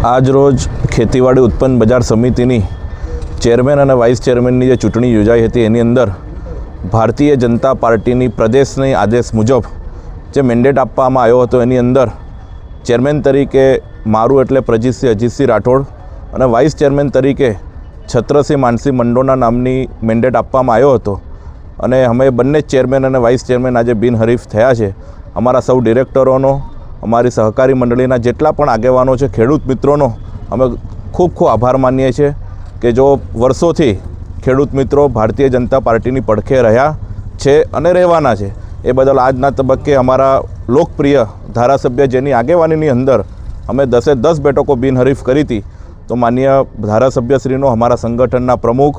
આજ રોજ ખેતીવાડી ઉત્પન્ન બજાર સમિતિની ચેરમેન અને વાઇસ ચેરમેનની જે ચૂંટણી યોજાઈ હતી એની અંદર ભારતીય જનતા પાર્ટીની પ્રદેશની આદેશ મુજબ જે મેન્ડેટ આપવામાં આવ્યો હતો એની અંદર ચેરમેન તરીકે મારું એટલે પ્રજીતસિંહ અજીતસિંહ રાઠોડ અને વાઇસ ચેરમેન તરીકે છત્રસિંહ માનસિંહ મંડોના નામની મેન્ડેટ આપવામાં આવ્યો હતો અને અમે બંને ચેરમેન અને વાઇસ ચેરમેન આજે બિનહરીફ થયા છે। અમારા સૌ ડિરેક્ટરોનો, અમારી સહકારી મંડળીના જેટલા પણ આગેવાનો છે, ખેડૂત મિત્રોનો અમે ખૂબ ખૂબ આભાર માનીએ છીએ કે જો વર્ષોથી ખેડૂત મિત્રો ભારતીય જનતા પાર્ટીની પડખે રહ્યા છે અને રહેવાના છે। એ બદલ આજના તબક્કે અમારા લોકપ્રિય ધારાસભ્ય જેની આગેવાનીની અંદર અમે 10 બેઠકો બિનહરીફ કરી હતી, તો માનનીય ધારાસભ્યશ્રીનો, અમારા સંગઠનના પ્રમુખ,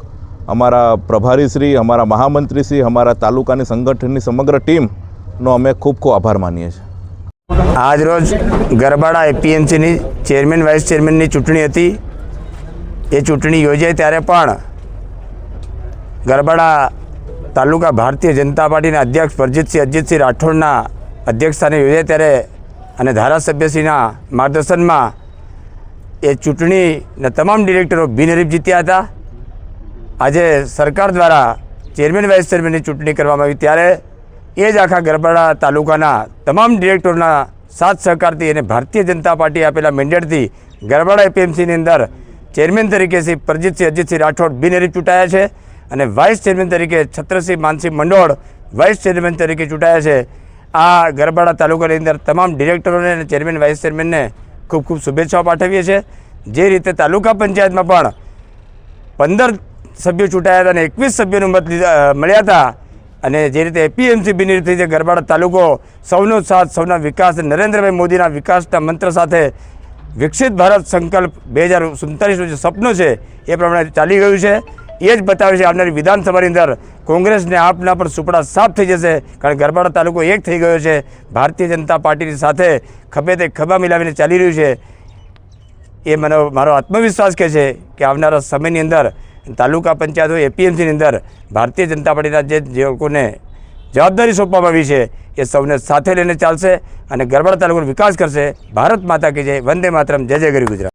અમારા પ્રભારીશ્રી, અમારા મહામંત્રીશ્રી, અમારા તાલુકાની સંગઠનની સમગ્ર ટીમનો અમે ખૂબ ખૂબ આભાર માનીએ છીએ। આજ રોજ ગરબાડા એપીએમસીની ચેરમેન વાઇસ ચેરમેનની ચૂંટણી હતી। એ ચૂંટણી યોજાઈ ત્યારે પણ ગરબાડા તાલુકા ભારતીય જનતા પાર્ટીના અધ્યક્ષ પ્રજીતસિંહ અજીતસિંહ રાઠોડના અધ્યક્ષસ્થાને યોજાઈ ત્યારે અને ધારાસભ્યશ્રીના માર્ગદર્શનમાં એ ચૂંટણીના તમામ ડિરેક્ટરો બિનહરીફ જીત્યા હતા। આજે સરકાર દ્વારા ચેરમેન વાઇસ ચેરમેનની ચૂંટણી કરવામાં આવી ત્યારે એ જ આખા ગરબાડા તાલુકાના તમામ ડિરેક્ટરોના સાથ સહકારથી અને ભારતીય જનતા પાર્ટીએ આપેલા મેન્ડેટથી ગરબાડા એપીએમસીની અંદર ચેરમેન તરીકે શ્રી પ્રજીતસિંહ અજીતસિંહ રાઠોડ બિનહરીફ ચૂંટાયા છે અને વાઇસ ચેરમેન તરીકે છત્રસિંહ માનસિંહ મંડોળ વાઇસ ચેરમેન તરીકે ચૂંટાયા છે। આ ગરબાડા તાલુકાની અંદર તમામ ડિરેક્ટરોને અને ચેરમેન વાઇસ ચેરમેનને ખૂબ ખૂબ શુભેચ્છાઓ પાઠવીએ છીએ। જે રીતે તાલુકા પંચાયતમાં પણ 15 સભ્યો ચૂંટાયા હતા અને 21 સભ્યોનો મત મળ્યા હતા અને જે રીતે એપીએમસી બિનહરીફ થઈ છે, ગરબાડા તાલુકો સૌનો સાથ, સૌના વિકાસ, નરેન્દ્રભાઈ મોદીના વિકાસના મંત્ર સાથે વિકસિત ભારત સંકલ્પ 2047નું જે સપનું છે એ પ્રમાણે ચાલી ગયું છે। એ જ બતાવે છે આવનારી વિધાનસભાની અંદર કોંગ્રેસને આપના પણ સુપડા સાફ થઈ જશે, કારણ કે ગરબાડા તાલુકો એક થઈ ગયો છે, ભારતીય જનતા પાર્ટીની સાથે ખભે તે ખભા મિલાવીને ચાલી રહ્યું છે। એ મારો આત્મવિશ્વાસ કહે છે કે આવનારા સમયની અંદર તાલુકા પંચાયત હોય, એપીએમસીની અંદર ભારતીય જનતા પાર્ટીના જે લોકોને જવાબદારી સોંપવામાં આવી છે એ સૌને સાથે લઈને ચાલશે અને ગરબાડા તાલુકાનો વિકાસ કરશે। ભારત માતા કી જય, વંદે માતરમ, જય જય ગરી ગુજરાત।